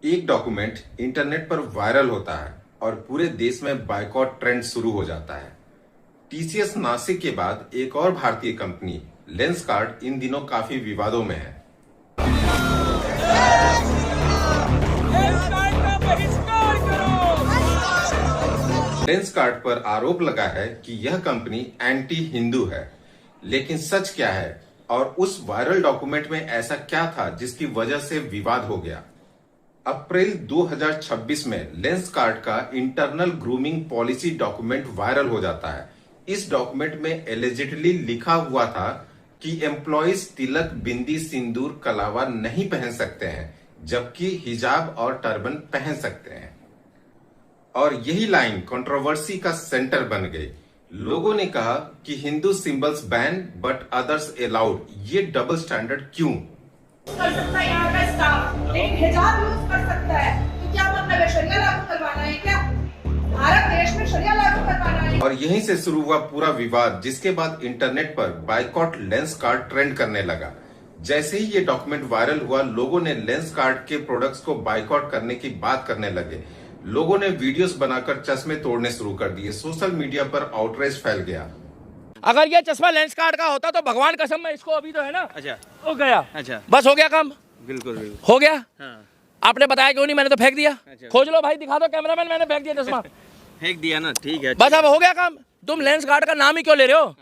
एक document internet पर viral होता है और पूरे देश में बायकॉट ट्रेंड शुरू हो जाता है। टीसीएस नासिक के बाद एक और भारतीय कंपनी लेंसकार्ट इन दिनों काफी विवादों में है। लेंसकार्ट पर आरोप लगा है कि यह कंपनी एंटी हिंदू है, लेकिन सच क्या है और उस वायरल डॉक्यूमेंट में ऐसा क्या था जिसकी वजह से विवाद हो गया। अप्रैल 2026 में लेंसकार्ट का internal grooming policy document viral हो जाता है। इस डॉक्यूमेंट में एलिजिडली लिखा हुआ था कि एम्प्लॉइज तिलक, बिंदी, सिंदूर, कलावा नहीं पहन सकते हैं, जबकि हिजाब और टर्बन पहन सकते हैं। और यही लाइन कंट्रोवर्सी का सेंटर बन गई। लोगों ने कहा कि Hindu symbols ban but others allowed. ये डबल स्टैंडर्ड क्यों? कर सकता है यहाँ का स्टाफ, लेकिन हिजाब यूज कर सकता है, तो क्या मतलब है? शरिया लागू करवाना है क्या? भारत देश में शरिया लागू करवाना है। और यहीं से शुरू हुआ पूरा विवाद, जिसके बाद इंटरनेट पर बायकॉट लेंसकार्ट ट्रेंड करने लगा। जैसे ही ये डॉक्यूमेंट वायरल हुआ, लोगों ने लेंसकार्ट के प्रोडक्ट्स को बायकॉट करने की बात करने लगे। लोगों ने वीडियोस बनाकर चश्मे तोड़ने शुरू कर दिए। सोशल मीडिया पर आउटरेज फैल गया। अगर ये चश्मा लेंसकार्ट का होता तो भगवान कसम में इसको अभी तो है ना। अच्छा हो गया। अच्छा बस हो गया काम। बिल्कुल बिल्कुल हो गया। हाँ। आपने बताया क्यों नहीं? मैंने तो फेंक दिया। अच्छा। खोज लो भाई, दिखा दो कैमरामैन, मैंने फेंक दिया चश्मा। फेंक दिया ना, ठीक है। बस अब हो गया काम। तुम लेंसकार्ट का नाम ही क्यों ले रहे हो?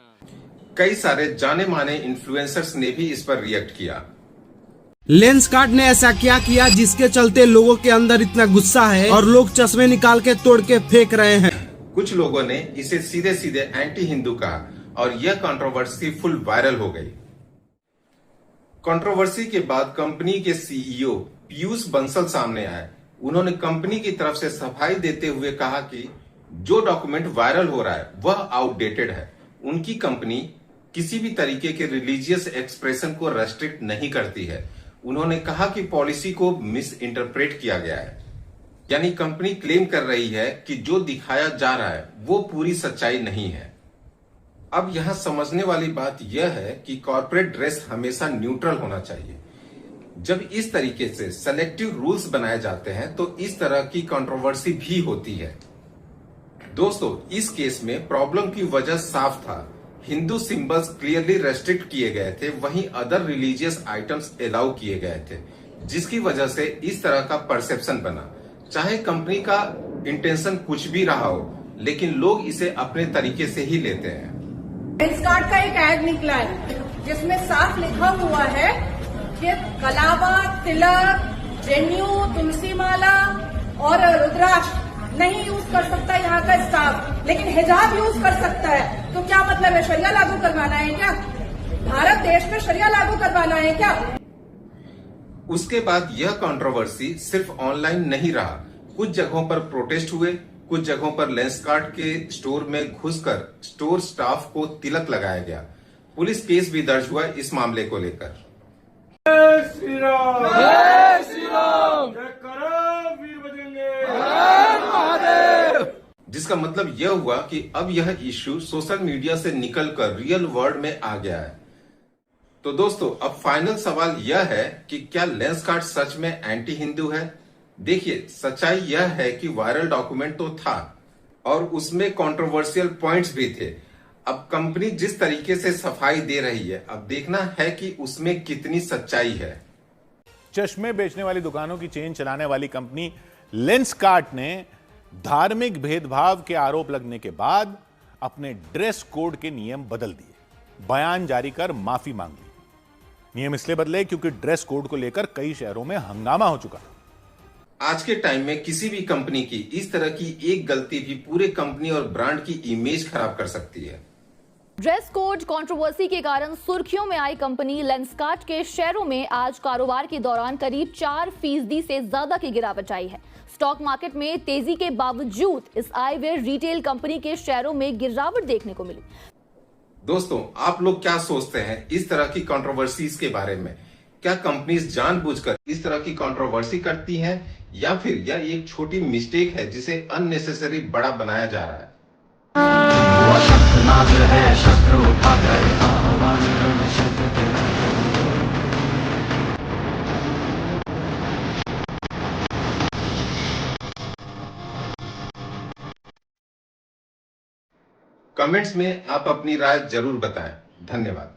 कई सारे जाने माने इन्फ्लुएंसर्स ने भी इस पर रिएक्ट किया। लेंसकार्ट ने ऐसा क्या किया जिसके चलते लोगों के अंदर इतना गुस्सा है और लोग चश्मे निकाल के तोड़ के फेंक रहे हैं? कुछ लोगों ने इसे सीधे सीधे एंटी हिंदू कहा और यह कंट्रोवर्सी फुल वायरल हो गई। कंट्रोवर्सी के बाद कंपनी के सीईओ पीयूष बंसल सामने आए। उन्होंने कंपनी की तरफ से सफाई देते हुए कहा कि जो डॉक्यूमेंट वायरल हो रहा है वह आउटडेटेड है। उनकी कंपनी किसी भी तरीके के रिलीजियस एक्सप्रेशन को रेस्ट्रिक्ट नहीं करती है। उन्होंने कहा कि पॉलिसी को मिस इंटरप्रेट किया गया है। यानी कंपनी क्लेम कर रही है कि जो दिखाया जा रहा है वो पूरी सच्चाई नहीं है। अब यहां समझने वाली बात यह है कि कॉर्पोरेट ड्रेस हमेशा न्यूट्रल होना चाहिए। जब इस तरीके से सेलेक्टिव रूल्स बनाए जाते हैं तो इस तरह की कंट्रोवर्सी भी होती है। दोस्तों, इस केस में प्रॉब्लम की वजह साफ था। हिंदू सिंबल्स क्लियरली रेस्ट्रिक्ट किए गए थे, वहीं अदर रिलीजियस आइटम्स अलाउ किए गए थे, जिसकी वजह से इस तरह का परसेप्शन बना। चाहे कंपनी का इंटेंशन कुछ भी रहा हो, लेकिन लोग इसे अपने तरीके से ही लेते हैं। लेंसकार्ट का एक ऐड निकला है जिसमें साफ लिखा हुआ है कि कलावा, तिलक, जनेऊ, तुलसी माला और रुद्राक्ष नहीं यूज कर सकता यहाँ का स्टाफ, लेकिन हिजाब यूज कर सकता है। तो क्या मतलब है? शरिया लागू करवाना है क्या? भारत देश में शरिया लागू करवाना है क्या? उसके बाद यह कंट्रोवर्सी सिर्फ ऑनलाइन नहीं रहा। कुछ जगहों पर प्रोटेस्ट हुए, कुछ जगहों पर लेंसकार्ट के स्टोर में घुसकर स्टोर स्टाफ को तिलक लगाया गया। पुलिस केस भी दर्ज हुआ इस मामले को लेकर। जय श्री राम, जय श्री राम, जय करो वीर बजरंगी, हर महादेव। जिसका मतलब यह हुआ कि अब यह इश्यू सोशल मीडिया से निकलकर रियल वर्ल्ड में आ गया है। तो दोस्तों, अब फाइनल सवाल यह है कि क्या लेंसकार्ट सच में एंटी हिंदू है? देखिए, सच्चाई यह है कि वायरल डॉक्यूमेंट तो था और उसमें कंट्रोवर्शियल पॉइंट्स भी थे। अब कंपनी जिस तरीके से सफाई दे रही है, अब देखना है कि उसमें कितनी सच्चाई है। चश्मे बेचने वाली दुकानों की चेन चलाने वाली कंपनी लेंसकार्ट ने धार्मिक भेदभाव के आरोप लगने के बाद अपने ड्रेस कोड के नियम बदल दिए, बयान जारी कर माफी मांग ली। नियम इसलिए बदले क्योंकि ड्रेस कोड को लेकर कई शहरों में हंगामा हो चुका था। आज के टाइम में किसी भी कंपनी की इस तरह की एक गलती भी पूरे कंपनी और ब्रांड की इमेज खराब कर सकती है। ड्रेस कोड कंट्रोवर्सी के कारण सुर्खियों में आई कंपनी लेंसकार्ट के शेयरों में आज कारोबार के दौरान करीब 4% से ज्यादा की गिरावट आई है। स्टॉक मार्केट में तेजी के बावजूद इस आईवेयर रिटेल कंपनी के शेयरों में गिरावट देखने को मिली। दोस्तों, आप लोग क्या सोचते हैं इस तरह की कंट्रोवर्सीज के बारे में? क्या कंपनीज जानबूझकर इस तरह की कंट्रोवर्सी करती हैं या फिर यह एक छोटी मिस्टेक है जिसे अननेसेसरी बड़ा बनाया जा रहा है? शत्रु कमेंट्स में आप अपनी राय जरूर बताएं। धन्यवाद।